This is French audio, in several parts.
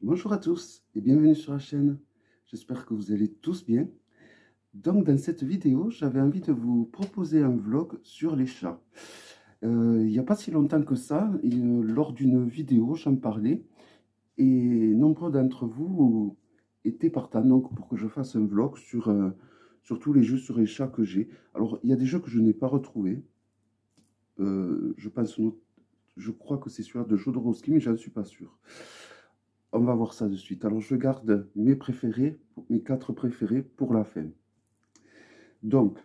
Bonjour à tous et bienvenue sur la chaîne. J'espère que vous allez tous bien. Donc dans cette vidéo, j'avais envie de vous proposer un vlog sur les chats. Il n'y a pas si longtemps que ça, lors d'une vidéo, j'en parlais et nombreux d'entre vous étaient partants donc, pour que je fasse un vlog sur tous les jeux sur les chats que j'ai. Alors il y a des jeux que je n'ai pas retrouvés. Je crois que c'est celui-là de Jodorowsky, mais je n'en suis pas sûr. On va voir ça de suite. Alors, je garde mes préférés, mes 4 préférés pour la fin. Donc,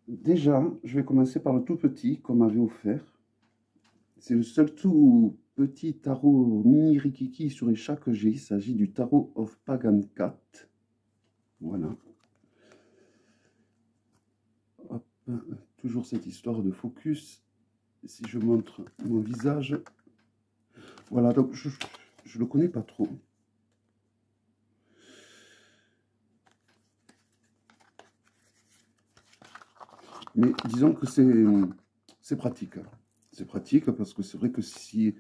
déjà, je vais commencer par le tout petit qu'on m'avait offert. C'est le seul tout petit tarot mini Rikiki sur les chats que j'ai. Il s'agit du Tarot of Pagan Cat. Voilà. Hop, toujours cette histoire de focus. Si je montre mon visage. Voilà, donc je ne le connais pas trop. Mais disons que c'est pratique. C'est pratique parce que c'est vrai que si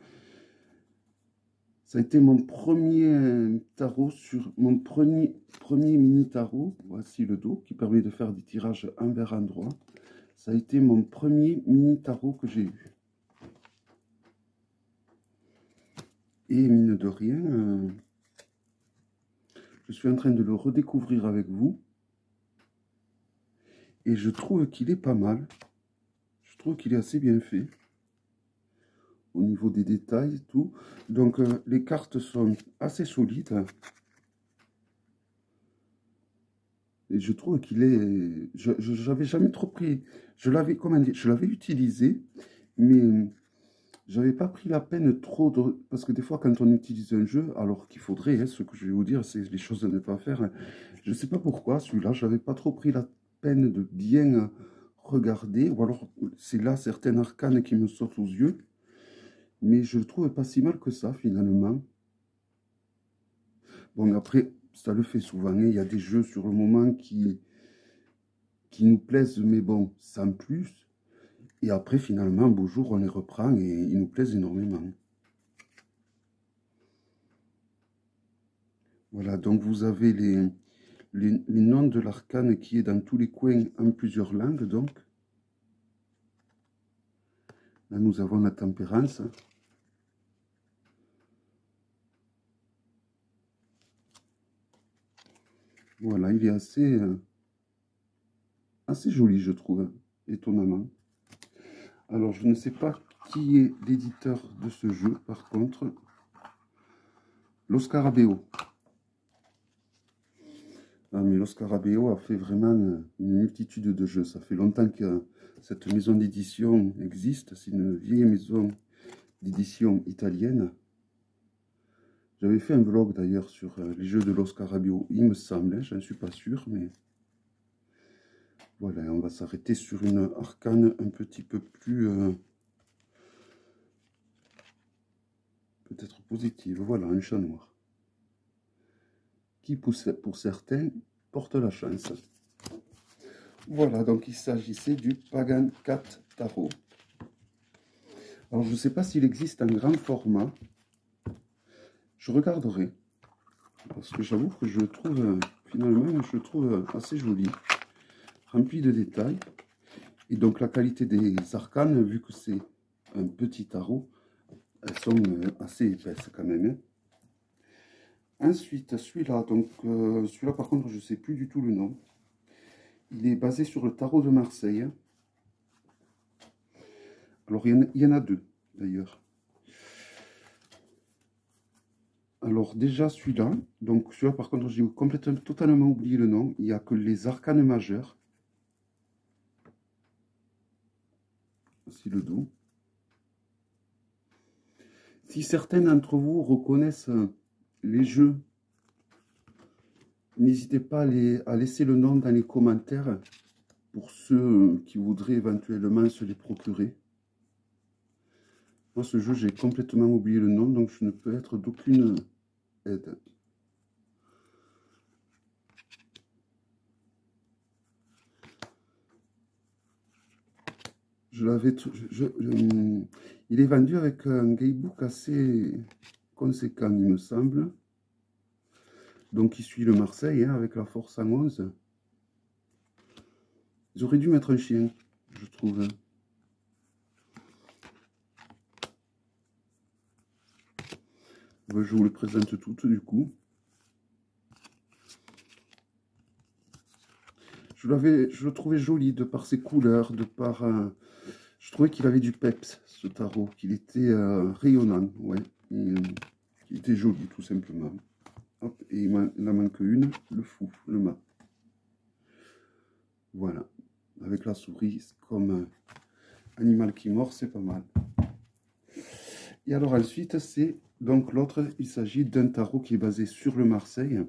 ça a été mon premier tarot sur mon premier mini tarot, voici le dos qui permet de faire des tirages envers endroit. Ça a été mon premier mini tarot que j'ai eu. Et mine de rien, je suis en train de le redécouvrir avec vous. Et je trouve qu'il est pas mal. Je trouve qu'il est assez bien fait. Au niveau des détails et tout. Donc les cartes sont assez solides. Et je trouve qu'il est... J'avais jamais trop pris... Je l'avais utilisé, mais j'avais pas pris la peine trop de... Parce que des fois, quand on utilise un jeu, alors qu'il faudrait, hein, ce que je vais vous dire, c'est les choses à ne pas faire. Hein. Je ne sais pas pourquoi, celui-là, je n'avais pas trop pris la peine de bien regarder. Ou alors, c'est là certains arcanes qui me sautent aux yeux. Mais je le trouve pas si mal que ça, finalement. Bon, après, ça le fait souvent. Hein. Il y a des jeux sur le moment qui nous plaisent, mais bon, sans plus. Et après, finalement, un beau jour, on les reprend et ils nous plaisent énormément. Voilà, donc vous avez les noms de l'arcane qui est dans tous les coins en plusieurs langues, donc. Là, nous avons la tempérance. Voilà, il est assez joli, je trouve, étonnamment. Alors, je ne sais pas qui est l'éditeur de ce jeu, par contre. Lo Scarabeo. Ah, mais Lo Scarabeo a fait vraiment une multitude de jeux. Ça fait longtemps que cette maison d'édition existe. C'est une vieille maison d'édition italienne. J'avais fait un vlog d'ailleurs sur les jeux de Lo Scarabeo, il me semble, hein, je ne suis pas sûr, mais voilà, on va s'arrêter sur une arcane un petit peu plus peut-être positive. Voilà, un chat noir qui, pour certains, porte la chance. Voilà, donc il s'agissait du Pagan Cat Tarot. Alors, je ne sais pas s'il existe un grand format. Je regarderai. Parce que j'avoue que je le trouve, finalement, je le trouve assez joli. Rempli de détails. Et donc, la qualité des arcanes, vu que c'est un petit tarot, elles sont assez épaisses quand même. Hein. Ensuite, celui-là, donc celui-là par contre, je ne sais plus du tout le nom. Il est basé sur le tarot de Marseille. Alors, il y en a deux, d'ailleurs. Alors, déjà, celui-là, donc celui-là, par contre, j'ai totalement oublié le nom. Il n'y a que les arcanes majeurs. Voici le dos. Si certains d'entre vous reconnaissent les jeux, n'hésitez pas à laisser le nom dans les commentaires pour ceux qui voudraient éventuellement se les procurer. Moi, ce jeu, j'ai complètement oublié le nom, donc je ne peux être d'aucune aide. Il est vendu avec un guidebook assez conséquent, il me semble. Donc, il suit le Marseille, hein, avec la force en 11. Ils auraient dû mettre un chien, je trouve. Je vous le présente toutes, du coup. Je le trouvais joli de par ses couleurs, de par... je trouvais qu'il avait du peps, ce tarot, qu'il était rayonnant, ouais. Qu'il était joli, tout simplement. Hop, et il en manque une, le fou, le mât. Voilà. Avec la souris comme animal qui mord, c'est pas mal. Et alors ensuite, c'est donc l'autre, il s'agit d'un tarot qui est basé sur le Marseille.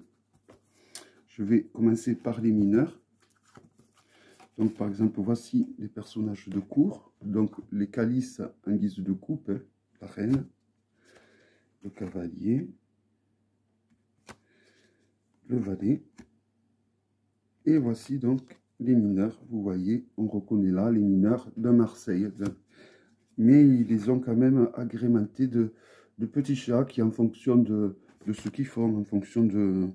Je vais commencer par les mineurs. Donc par exemple, voici les personnages de cour. Donc les calices en guise de coupe, hein, la reine, le cavalier, le valet. Et voici donc les mineurs. Vous voyez, on reconnaît là les mineurs de Marseille. Mais ils les ont quand même agrémentés de petits chats qui, en fonction de ce qu'ils font, en fonction de...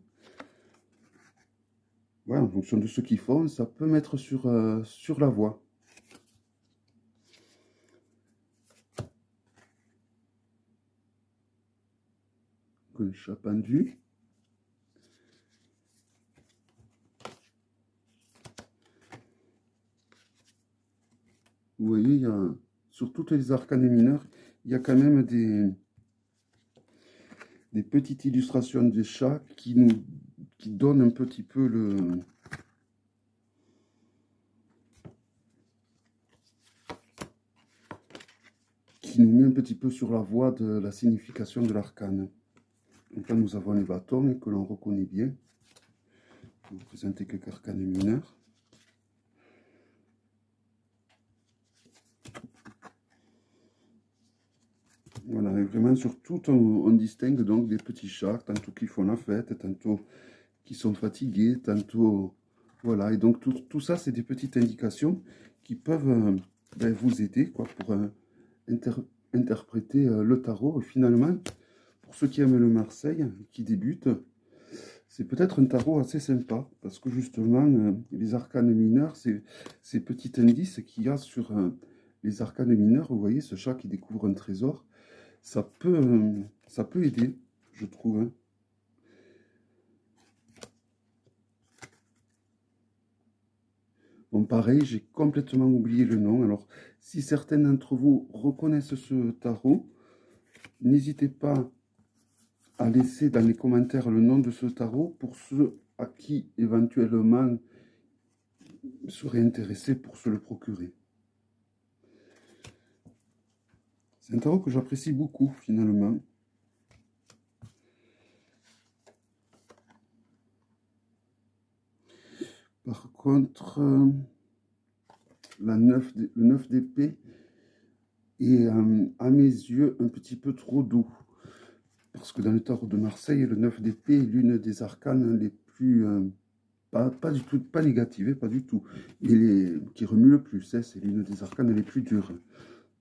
Ouais, en fonction de ce qu'ils font, ça peut mettre sur la voie. Un chat pendu. Vous voyez, il y a, sur toutes les arcanes mineurs, il y a quand même des petites illustrations des chats qui donnent un petit peu le... qui nous met un petit peu sur la voie de la signification de l'arcane. Donc là, nous avons les bâtons que l'on reconnaît bien. Je vais vous présenter quelques arcanes mineurs. Voilà, et vraiment sur tout, on distingue donc des petits chats, tantôt qui font la fête, tantôt qui sont fatigués, tantôt... Voilà, et donc tout ça, c'est des petites indications qui peuvent vous aider quoi, pour interpréter le tarot. Et finalement, pour ceux qui aiment le Marseille, qui débutent, c'est peut-être un tarot assez sympa, parce que justement, les arcanes mineurs, ces petits indices qu'il y a sur les arcanes mineurs, vous voyez, ce chat qui découvre un trésor, ça peut aider, je trouve. Hein. Bon, pareil, j'ai complètement oublié le nom. Alors, si certains d'entre vous reconnaissent ce tarot, n'hésitez pas à laisser dans les commentaires le nom de ce tarot pour ceux à qui éventuellement seraient intéressés pour se le procurer. C'est un tarot que j'apprécie beaucoup, finalement. Par contre, le 9 d'épée est, à mes yeux, un petit peu trop doux. Parce que dans le tarot de Marseille, le 9 d'épée est l'une des arcanes les plus... pas du tout, pas négative, pas du tout. Qui remue le plus, hein, c'est l'une des arcanes les plus dures.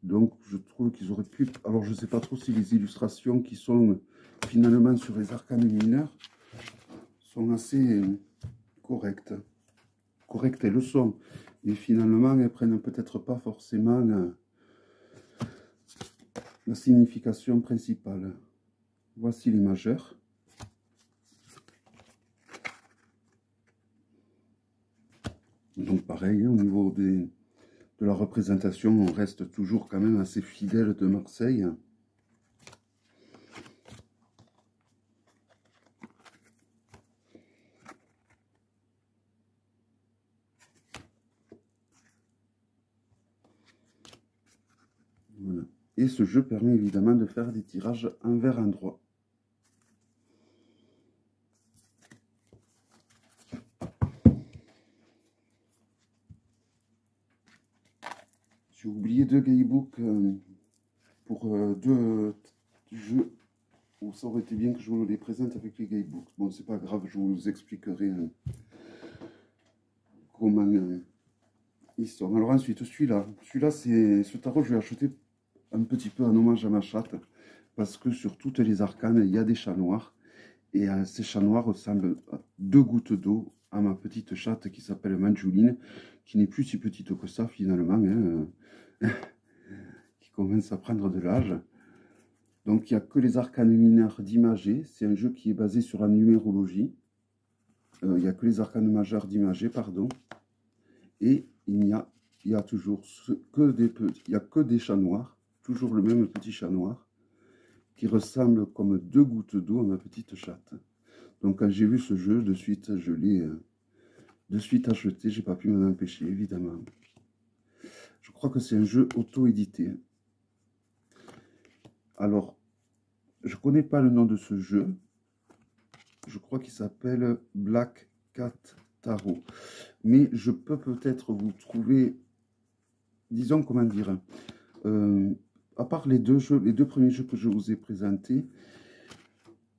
Donc, je trouve qu'ils auraient pu... Alors, je ne sais pas trop si les illustrations qui sont finalement sur les arcanes mineurs sont assez correctes. Correctes, elles le sont. Mais finalement, elles prennent peut-être pas forcément la signification principale. Voici les majeurs. Donc, pareil, hein, au niveau de la représentation, on reste toujours quand même assez fidèle de Marseille. Voilà. Et ce jeu permet évidemment de faire des tirages envers endroit. J'ai oublié deux guidebooks pour deux jeux où ça aurait été bien que je vous les présente avec les guidebooks. Bon, c'est pas grave, je vous expliquerai comment ils sont. Alors ensuite, celui-là, c'est ce tarot, je l'ai acheté un petit peu en hommage à ma chatte parce que sur toutes les arcanes, il y a des chats noirs. Et ces chats noirs ressemblent à 2 gouttes d'eau à ma petite chatte qui s'appelle Manjuline, qui n'est plus si petite que ça finalement, hein, qui commence à prendre de l'âge. Donc il n'y a que les arcanes mineurs d'Imagé. C'est un jeu qui est basé sur la numérologie. Il n'y a que les arcanes majeurs d'Imagé, pardon. Et il y a toujours que des chats noirs, toujours le même petit chat noir, qui ressemble comme 2 gouttes d'eau à ma petite chatte. Donc quand j'ai vu ce jeu, de suite, je l'ai acheté. J'ai pas pu m'en empêcher, évidemment. Je crois que c'est un jeu auto-édité. Alors, je connais pas le nom de ce jeu. Je crois qu'il s'appelle Black Cat Tarot. Mais je peux peut-être vous trouver, disons, comment dire, à part les deux premiers jeux que je vous ai présentés,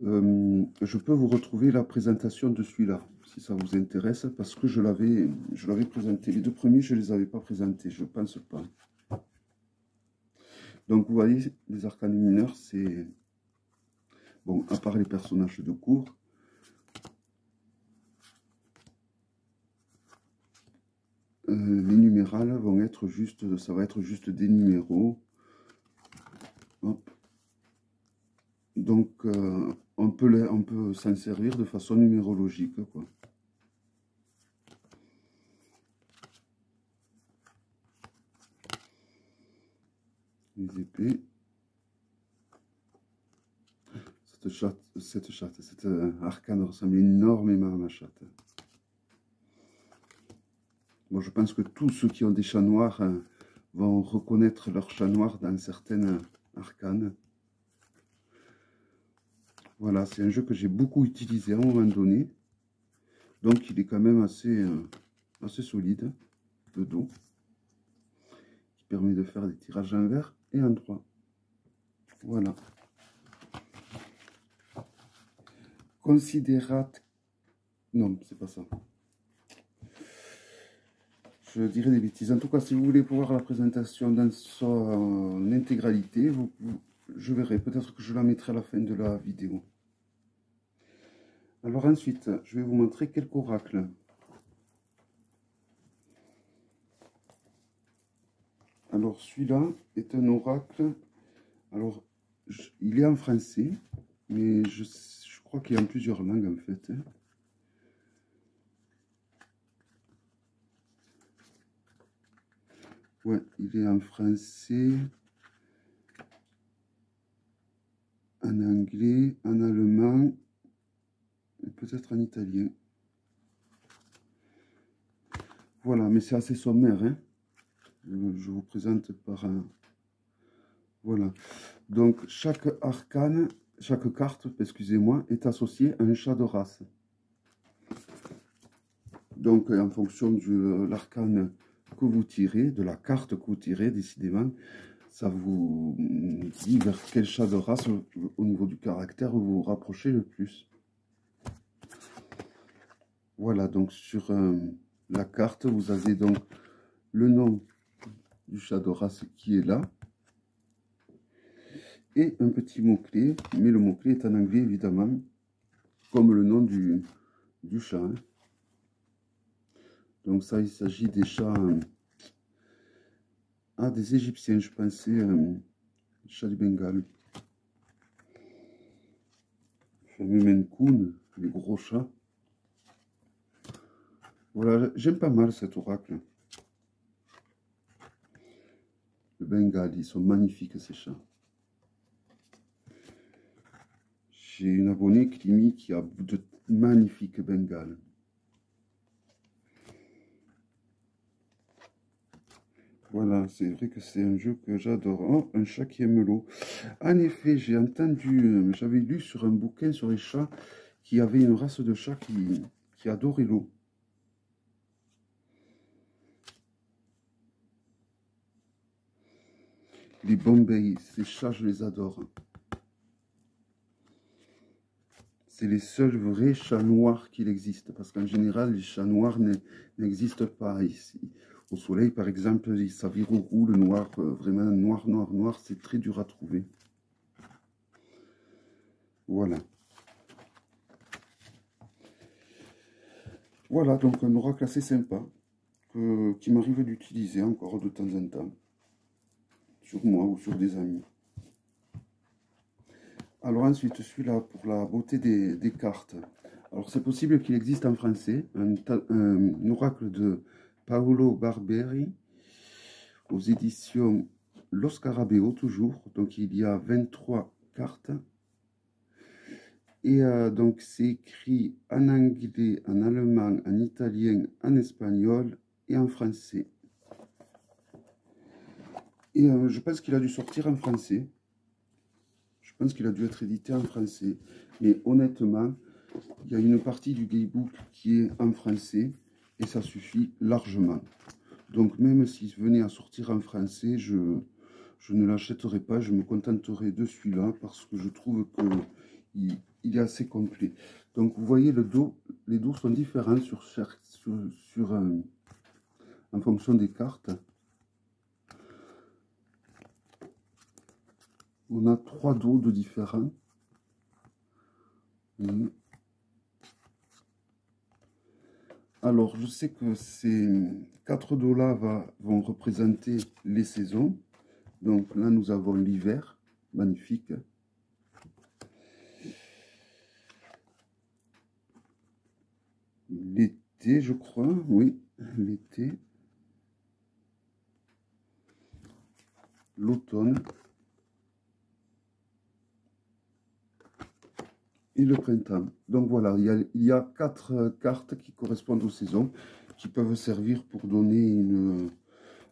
je peux vous retrouver la présentation de celui-là, si ça vous intéresse, parce que je l'avais présenté. Les 2 premiers, je ne les avais pas présentés, je ne pense pas. Donc, vous voyez, les arcanes mineurs, c'est... Bon, à part les personnages de cours, les numérales vont être juste... Ça va être juste des numéros. Hop. Donc, on peut s'en servir de façon numérologique, quoi. Les épées. Cette arcane ressemble énormément à ma chatte. Bon, je pense que tous ceux qui ont des chats noirs vont reconnaître leur chat noir dans certaines arcanes. Voilà, c'est un jeu que j'ai beaucoup utilisé à un moment donné. Donc, il est quand même assez solide, de dos. Qui permet de faire des tirages en vert et en droit. Voilà. Considérate... Non, c'est pas ça. Je dirais des bêtises. En tout cas, si vous voulez voir la présentation dans son intégralité, je verrai. Peut-être que je la mettrai à la fin de la vidéo. Alors ensuite, je vais vous montrer quelques oracles. Alors celui-là est un oracle. Alors, il est en français, mais je crois qu'il y a en plusieurs langues en fait. Ouais, il est en français, en anglais, en allemand, et peut-être en italien. Voilà, mais c'est assez sommaire, hein. Je vous présente par un... Voilà. Donc, chaque arcane, chaque carte, excusez-moi, est associée à un chat de race. Donc, en fonction de l'arcane que vous tirez, de la carte que vous tirez, décidément, ça vous dit vers quel chat de race, au niveau du caractère, vous vous rapprochez le plus. Voilà, donc sur la carte, vous avez donc le nom du chat de race qui est là. Et un petit mot-clé, mais le mot-clé est en anglais, évidemment, comme le nom du chat. Hein. Donc ça, il s'agit des chats... des Égyptiens, je pensais, chat du Bengale. Le Maine-Coon, les gros chats. Voilà, j'aime pas mal cet oracle. Le Bengale, ils sont magnifiques ces chats. J'ai une abonnée, Climi, qui a de magnifiques Bengales. Voilà, c'est vrai que c'est un jeu que j'adore. Oh, un chat qui aime l'eau. En effet, j'ai entendu, j'avais lu sur un bouquin sur les chats qu'il y avait une race de chats qui adorait l'eau. Les Bombay, ces chats, je les adore. C'est les seuls vrais chats noirs qu'il existe. Parce qu'en général, les chats noirs n'existent pas ici. Au soleil, par exemple, les Savirourou, le noir, vraiment noir, noir, noir, c'est très dur à trouver. Voilà. Voilà, donc un oracle assez sympa, qui m'arrive d'utiliser encore de temps en temps, sur moi ou sur des amis. Alors ensuite, celui-là, pour la beauté des cartes. Alors c'est possible qu'il existe en français, un oracle de Paolo Barberi, aux éditions Lo Scarabeo, toujours. Donc il y a 23 cartes. Et donc c'est écrit en anglais, en allemand, en italien, en espagnol et en français. Et je pense qu'il a dû sortir en français. Je pense qu'il a dû être édité en français. Mais honnêtement, il y a une partie du Gaybook qui est en français et ça suffit largement. Donc même s'il venait à sortir en français, je ne l'achèterai pas, je me contenterai de celui-là parce que je trouve qu'il est assez complet. Donc vous voyez le dos, les dos sont différents en fonction des cartes. On a 3 dos de différents. Alors, je sais que ces 4 dos-là vont représenter les saisons. Donc là, nous avons l'hiver, magnifique. L'été, je crois, oui, l'été. L'automne. Et le printemps. Donc voilà, il y a 4 cartes qui correspondent aux saisons, qui peuvent servir pour donner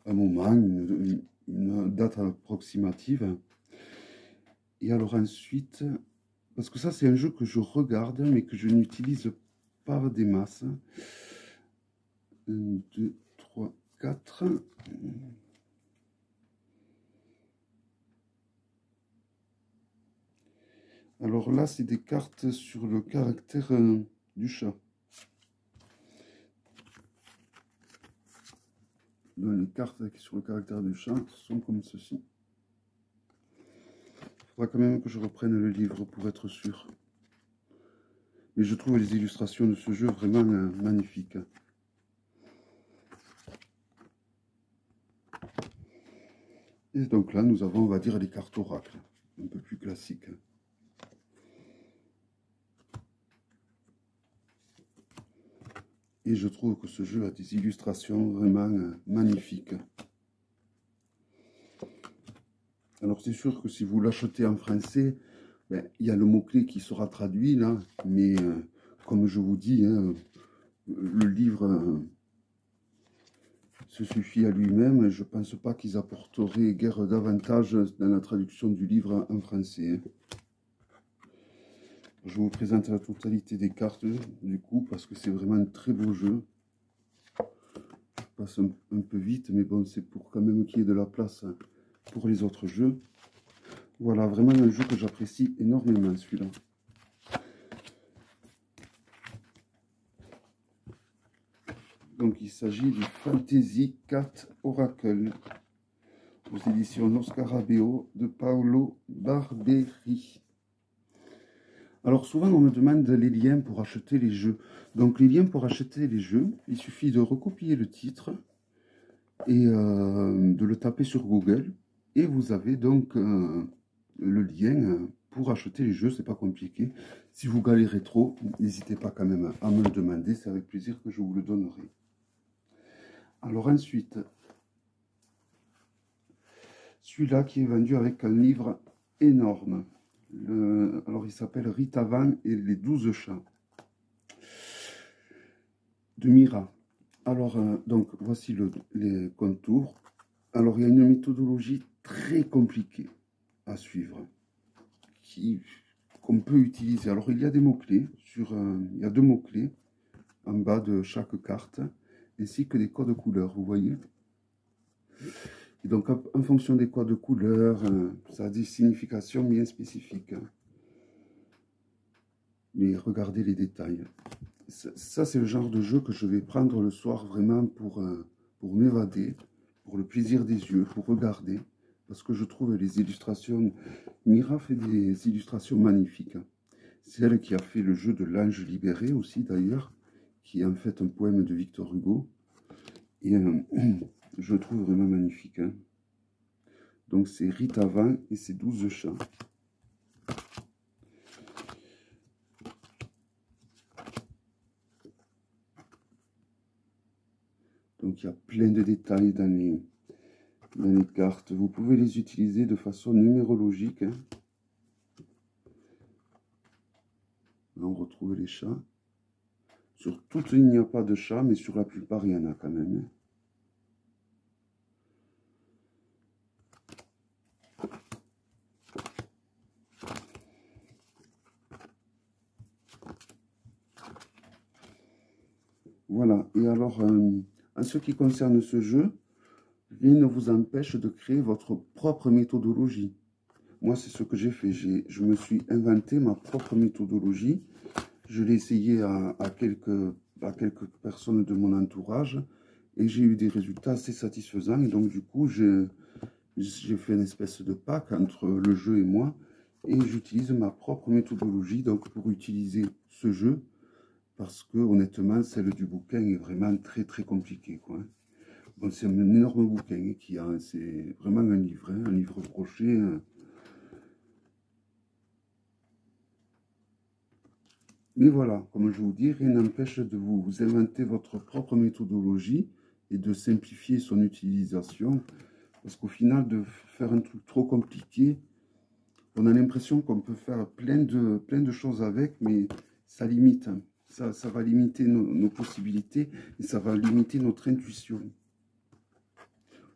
un moment, une date approximative. Et alors ensuite, parce que ça c'est un jeu que je regarde, mais que je n'utilise pas des masses. 1, 2, 3, 4. Alors là, c'est des cartes sur le caractère du chat. Donc, les cartes sur le caractère du chat sont comme ceci. Il faudra quand même que je reprenne le livre pour être sûr. Mais je trouve les illustrations de ce jeu vraiment magnifiques. Et donc là, nous avons, on va dire, les cartes oracles, un peu plus classiques. Et je trouve que ce jeu a des illustrations vraiment magnifiques. Alors c'est sûr que si vous l'achetez en français, ben, il y a le mot-clé qui sera traduit là, mais comme je vous dis, hein, le livre se suffit à lui-même. Je ne pense pas qu'ils apporteraient guère davantage dans la traduction du livre en français. Hein. Je vous présente la totalité des cartes du coup, parce que c'est vraiment un très beau jeu. Je passe un peu vite, mais bon, c'est pour quand même qu'il y ait de la place pour les autres jeux. Voilà, vraiment un jeu que j'apprécie énormément, celui-là. Donc, il s'agit du Fantasy Cat Oracle, aux éditions Lo Scarabeo de Paolo Barberi. Alors, souvent, on me demande les liens pour acheter les jeux. Donc, les liens pour acheter les jeux, il suffit de recopier le titre et de le taper sur Google. Et vous avez donc le lien pour acheter les jeux, c'est pas compliqué. Si vous galérez trop, n'hésitez pas quand même à me le demander, c'est avec plaisir que je vous le donnerai. Alors ensuite, celui-là qui est vendu avec un livre énorme. Alors il s'appelle Rita Van et les 12 chats de Mira. Alors donc voici les contours. Alors il y a une méthodologie très compliquée à suivre qu'on peut utiliser. Alors il y a des mots-clés, il y a 2 mots-clés en bas de chaque carte, ainsi que des codes couleurs, vous voyez. Et donc en fonction des codes couleurs, ça a des significations bien spécifiques. Mais regardez les détails. Ça c'est le genre de jeu que je vais prendre le soir vraiment pour m'évader, pour le plaisir des yeux, pour regarder. Parce que je trouve les illustrations, Mira fait des illustrations magnifiques. C'est elle qui a fait le jeu de l'Ange libéré aussi d'ailleurs, qui est en fait un poème de Victor Hugo. Et je le trouve vraiment magnifique. Hein. Donc c'est Rite Avant et ses 12 chats. Donc il y a plein de détails dans les cartes. Vous pouvez les utiliser de façon numérologique. Hein. Là, on retrouve les chats. Sur toutes, il n'y a pas de chat, mais sur la plupart, il y en a quand même. Voilà. Et alors, en ce qui concerne ce jeu, rien ne vous empêche de créer votre propre méthodologie. Moi, c'est ce que j'ai fait. Je me suis inventé ma propre méthodologie. Je l'ai essayé à quelques personnes de mon entourage et j'ai eu des résultats assez satisfaisants. Et donc, du coup, j'ai fait une espèce de pack entre le jeu et moi et j'utilise ma propre méthodologie donc pour utiliser ce jeu parce que, honnêtement, celle du bouquin est vraiment très, très compliquée, quoi. Bon, c'est un énorme bouquin c'est vraiment un livre, hein, un livre broché. Mais voilà, comme je vous dis, rien n'empêche de vous inventer votre propre méthodologie et de simplifier son utilisation. Parce qu'au final, de faire un truc trop compliqué, on a l'impression qu'on peut faire plein de choses avec, mais ça limite. Ça va limiter nos possibilités et ça va limiter notre intuition.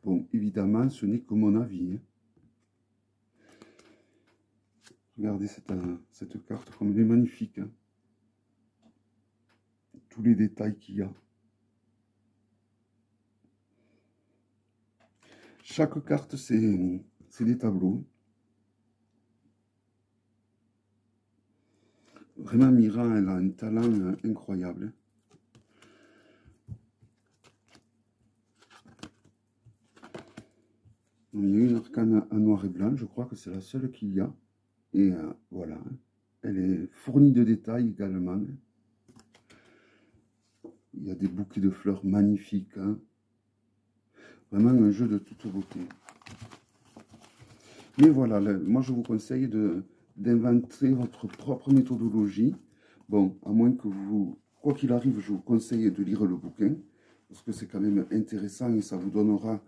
Bon, évidemment, ce n'est que mon avis. Hein. Regardez cette carte comme elle est magnifique. Hein. Tous les détails qu'il y a. Chaque carte, c'est des tableaux. Vraiment, Mira, elle a un talent incroyable. Il y a une arcane en noir et blanc, je crois que c'est la seule qu'il y a. Et voilà, elle est fournie de détails également. Il y a des bouquets de fleurs magnifiques. Hein. Vraiment un jeu de toute beauté. Mais voilà, moi je vous conseille d'inventer votre propre méthodologie. Bon, à moins que vous, quoi qu'il arrive, je vous conseille de lire le bouquin, parce que c'est quand même intéressant et ça vous donnera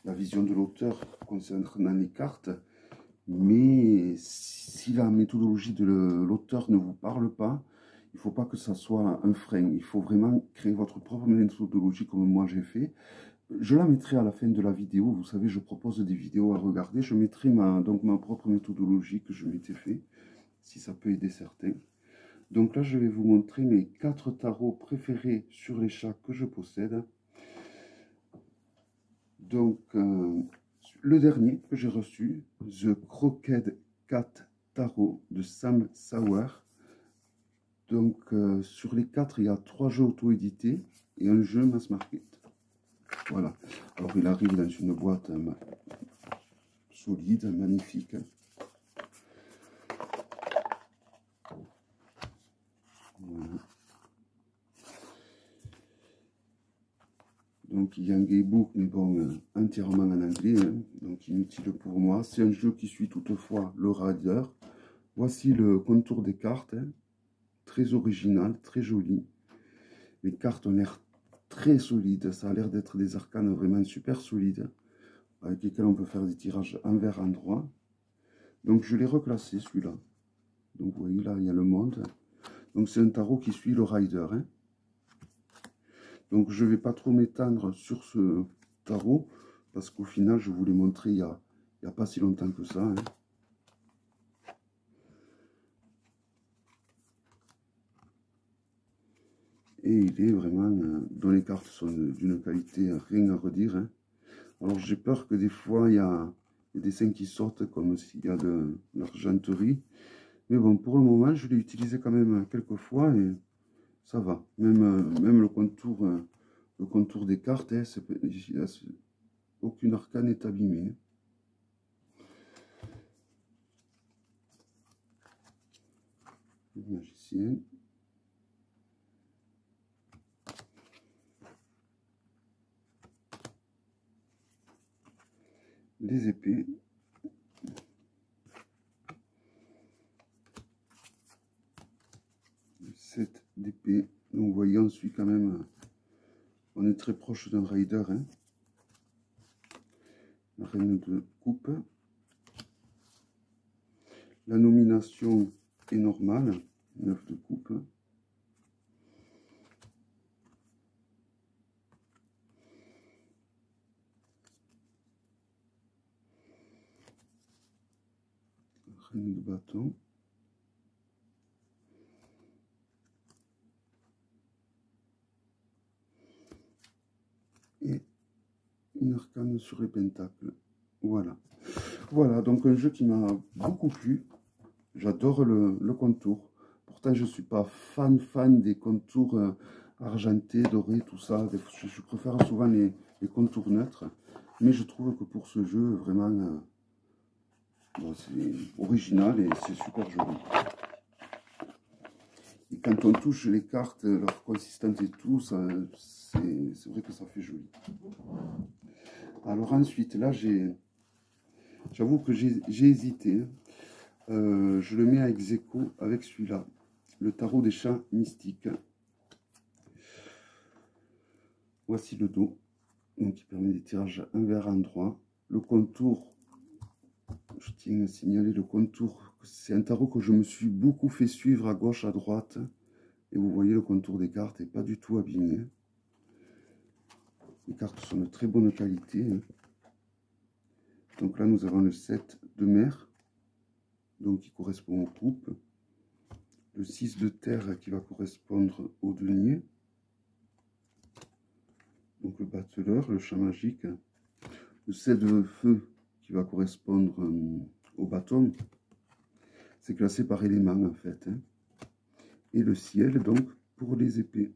la vision de l'auteur concernant les cartes. Mais si la méthodologie de l'auteur ne vous parle pas, il ne faut pas que ça soit un frein. Il faut vraiment créer votre propre méthodologie comme moi j'ai fait. Je la mettrai à la fin de la vidéo. Vous savez, je propose des vidéos à regarder. Je mettrai donc ma propre méthodologie que je m'étais fait, si ça peut aider certains. Donc là, je vais vous montrer mes 4 tarots préférés sur les chats que je possède. Donc, le dernier que j'ai reçu, The Crooked Cat Tarot de Sam Sauer. Donc, sur les 4, il y a 3 jeux auto-édités et un jeu mass market. Voilà. Alors, il arrive dans une boîte solide, magnifique. Voilà. Donc, il y a un gaybook, mais bon, entièrement en anglais, hein, donc inutile pour moi. C'est un jeu qui suit toutefois le rider. Voici le contour des cartes, hein, très original, très joli. Les cartes ont l'air très solides, ça a l'air d'être des arcanes vraiment super solides, avec lesquels on peut faire des tirages envers endroit. Donc je l'ai reclassé celui-là. Donc vous voyez là, il y a le monde. Donc c'est un tarot qui suit le rider. Hein. Donc je ne vais pas trop m'étendre sur ce tarot, parce qu'au final, je vous l'ai montré il y a pas si longtemps que ça. Hein. Et il est vraiment, dont les cartes sont d'une qualité rien à redire. Hein. Alors j'ai peur que des fois, il y a des dessins qui sortent, comme s'il y a de l'argenterie. Mais bon, pour le moment, je l'ai utilisé quand même quelques fois et ça va. Même le contour des cartes, hein, aucune arcane n'est abîmée. le magicien. Les épées. Le 7 d'épée. Donc vous voyez, on suit quand même, on est très proche d'un rider. Hein. La reine de coupe. La nomination est normale, 9 de coupe. Reine de bâton. Et une arcane sur les pentacles. Voilà. Voilà, donc un jeu qui m'a beaucoup plu. J'adore le contour. Pourtant, je ne suis pas fan des contours argentés, dorés, tout ça. Je préfère souvent les contours neutres. Mais je trouve que pour ce jeu, vraiment, bon, c'est original et c'est super joli. Et quand on touche les cartes, leur consistance et tout, c'est vrai que ça fait joli. Alors ensuite, là, j'avoue que j'ai hésité. Je le mets à ex-aequo avec celui-là, le tarot des chats mystiques. Voici le dos, donc qui permet des tirages envers endroit. Le contour, je tiens à signaler le contour, c'est un tarot que je me suis beaucoup fait suivre à gauche, à droite. Et vous voyez, le contour des cartes n'est pas du tout abîmé. Les cartes sont de très bonne qualité. Donc là, nous avons le 7 de mer, donc qui correspond aux coupes. Le 6 de terre qui va correspondre au denier. Donc le battleur, le chat magique. Le 7 de feu qui va correspondre au bâton. C'est classé par élément en fait. Hein. Et le ciel, donc, pour les épées.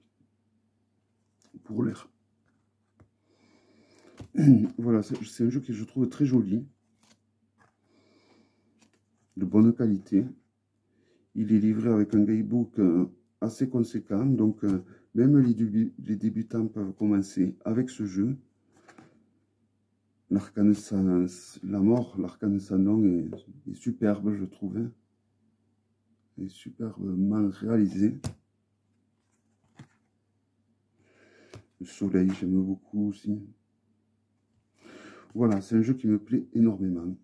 Pour l'air. Voilà, c'est un jeu que je trouve très joli. De bonne qualité. Il est livré avec un guidebook assez conséquent. Donc, même les débutants peuvent commencer avec ce jeu. L'arcane la mort, l'arcane sans nom est superbe, je trouve. Hein. Est superbement réalisé. Le soleil, j'aime beaucoup aussi. Voilà, c'est un jeu qui me plaît énormément.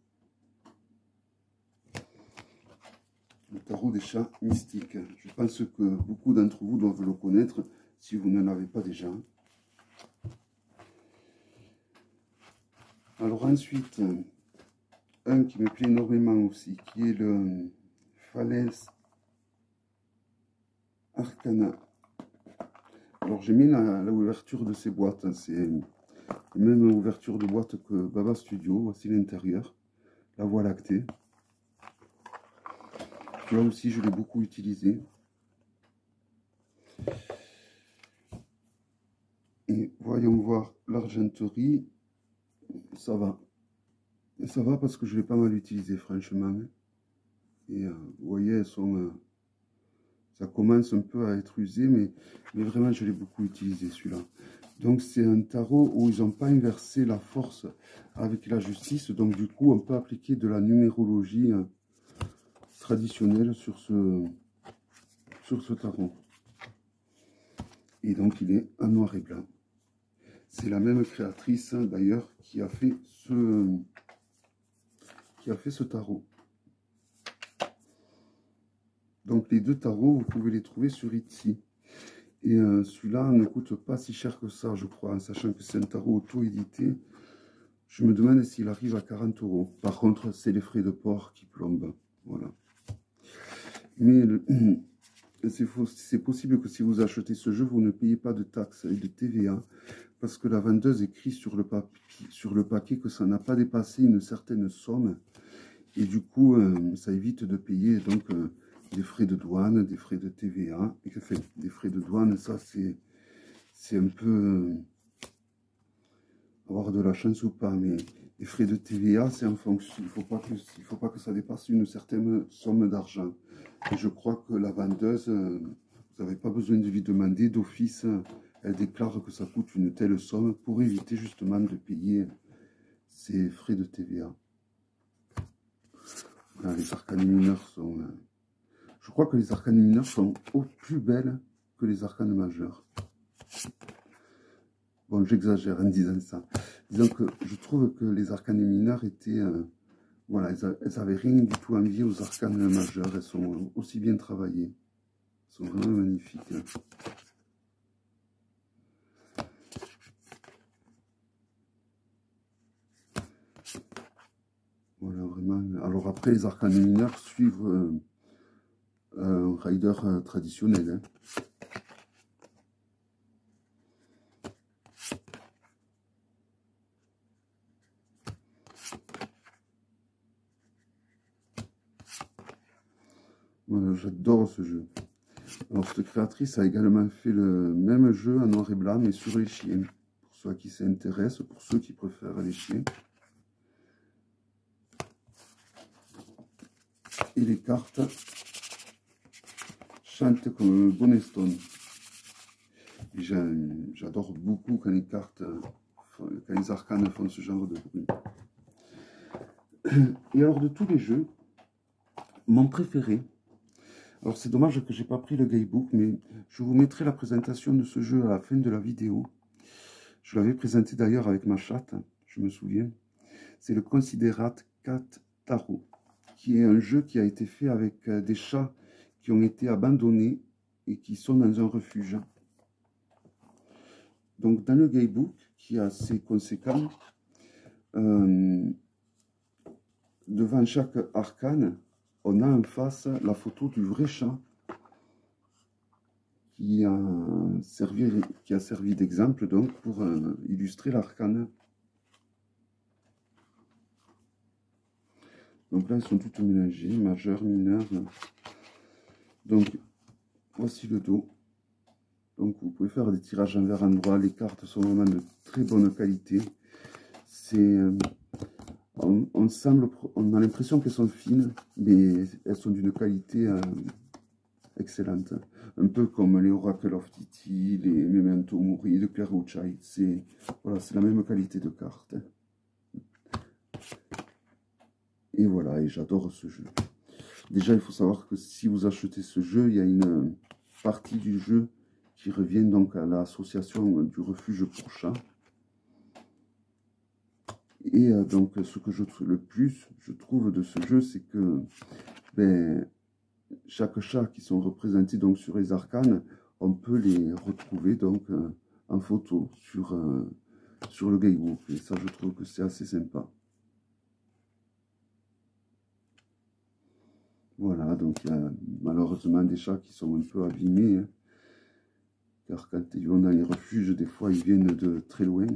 Le tarot des chats mystiques. Je pense que beaucoup d'entre vous doivent le connaître si vous n'en avez pas déjà. Alors ensuite, un qui me plaît énormément aussi, qui est le Falaise Arcana. Alors j'ai mis la ouverture de ces boîtes, hein, c'est la même ouverture de boîte que Baba Studio. Voici l'intérieur, la voie lactée. Là aussi je l'ai beaucoup utilisé. Et voyons voir l'argenterie, ça va. Ça va parce que je l'ai pas mal utilisé franchement. Et vous voyez, elles sont... ça commence un peu à être usé, mais vraiment je l'ai beaucoup utilisé celui-là. Donc c'est un tarot où ils n'ont pas inversé la force avec la justice. Donc du coup on peut appliquer de la numérologie traditionnelle sur ce tarot. Et donc il est en noir et blanc. C'est la même créatrice d'ailleurs qui a fait ce tarot. Donc les deux tarots, vous pouvez les trouver sur Etsy. Et celui-là ne coûte pas si cher que ça, je crois, en sachant que c'est un tarot auto-édité. Je me demande s'il arrive à 40 €. Par contre, c'est les frais de port qui plombent. Voilà. Mais c'est possible que si vous achetez ce jeu, vous ne payez pas de taxes et de TVA. Parce que la vendeuse écrit sur le paquet que ça n'a pas dépassé une certaine somme. Et du coup, ça évite de payer donc des frais de douane, des frais de TVA. Et enfin, des frais de douane, ça c'est un peu avoir de la chance ou pas. Mais Les frais de TVA, c'est en fonction, il faut pas que ça dépasse une certaine somme d'argent. Et je crois que la vendeuse, vous n'avez pas besoin de lui demander d'office, elle déclare que ça coûte une telle somme pour éviter justement de payer ces frais de TVA. Là, les arcanes mineures sont... je crois que les arcanes mineures sont au plus belles que les arcanes majeures. Bon, j'exagère en disant ça. Disons que je trouve que les arcanes mineures étaient... voilà, elles n'avaient rien du tout envie aux arcanes majeures. Elles sont aussi bien travaillées. Elles sont vraiment magnifiques. Voilà, vraiment. Alors après, les arcanes mineurs suivent un rider traditionnel. Hein. Voilà, j'adore ce jeu. Alors, cette créatrice a également fait le même jeu en noir et blanc, mais sur les chiens. Pour ceux qui s'intéressent, pour ceux qui préfèrent les chiens. Et les cartes chantent comme Bonestone. J'adore beaucoup quand les cartes, quand les arcanes font ce genre de bruit. Et alors, de tous les jeux, mon préféré, alors c'est dommage que j'ai pas pris le guidebook, mais je vous mettrai la présentation de ce jeu à la fin de la vidéo. Je l'avais présenté d'ailleurs avec ma chatte, je me souviens. C'est le Considerate Cat Tarot, qui est un jeu qui a été fait avec des chats qui ont été abandonnés et qui sont dans un refuge. Donc dans le guidebook, qui est assez conséquent, devant chaque arcane, on a en face la photo du vrai chat qui a servi d'exemple donc pour illustrer l'arcane. Donc là, elles sont toutes mélangées, majeures, mineures. Donc, voici le dos. Donc, vous pouvez faire des tirages envers endroit. Les cartes sont vraiment de très bonne qualité. C'est... on a l'impression qu'elles sont fines, mais elles sont d'une qualité excellente. Un peu comme les Oracle of Titi, les Memento Mori de Claire Uchai. C'est voilà, la même qualité de cartes. Et voilà, et j'adore ce jeu. Déjà, il faut savoir que si vous achetez ce jeu, il y a une partie du jeu qui revient donc à l'association du refuge pour chats. Et donc, ce que je trouve le plus, je trouve, de ce jeu, c'est que chaque chat qui sont représentés donc sur les arcanes, on peut les retrouver donc en photo sur le guidebook. Et ça, je trouve que c'est assez sympa. Voilà, donc il y a malheureusement des chats qui sont un peu abîmés, hein, car quand ils vont dans les refuges, des fois ils viennent de très loin.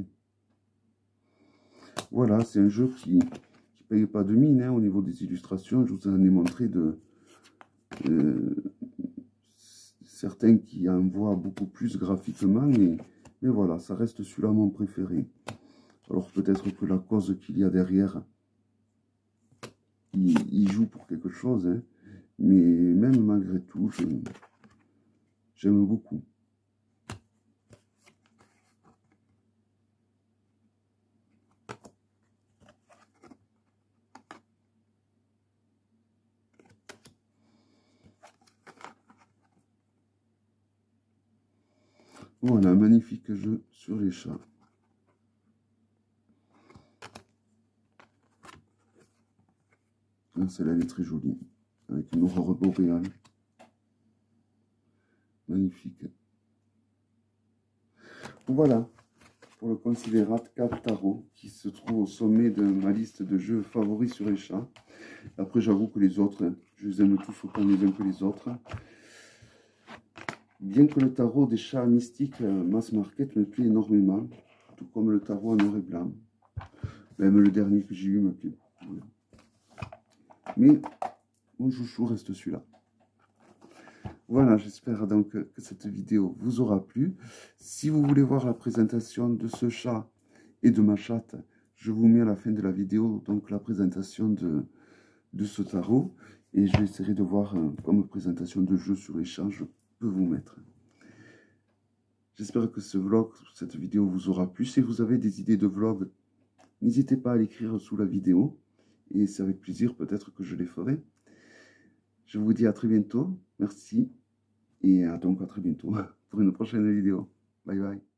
Voilà, c'est un jeu qui ne paye pas de mine hein, au niveau des illustrations. Je vous en ai montré certains qui en voient beaucoup plus graphiquement, mais voilà, ça reste celui-là mon préféré. Alors peut-être que la cause qu'il y a derrière, il joue pour quelque chose, hein, mais même malgré tout, j'aime beaucoup. Voilà, un magnifique jeu sur les chats. Celle-là, elle est très jolie, avec une aurore boréale. Magnifique. Voilà, pour le Considerate Cat Tarot, qui se trouve au sommet de ma liste de jeux favoris sur les chats. Après, j'avoue que les autres, je les aime tous autant les uns que les autres. Bien que le tarot des chats mystiques mass market me plaît énormément, tout comme le tarot en noir et blanc. Même le dernier que j'ai eu me plaît beaucoup. Mais mon chouchou reste celui-là. Voilà, j'espère donc que cette vidéo vous aura plu. Si vous voulez voir la présentation de ce chat et de ma chatte, je vous mets à la fin de la vidéo donc la présentation de ce tarot. Et j'essaierai de voir comme présentation de jeu sur l'échange je peux vous mettre. J'espère que ce vlog, cette vidéo vous aura plu. Si vous avez des idées de vlog, n'hésitez pas à l'écrire sous la vidéo. Et c'est avec plaisir peut-être que je les ferai. Je vous dis à très bientôt. Merci. Et donc à très bientôt pour une prochaine vidéo. Bye bye.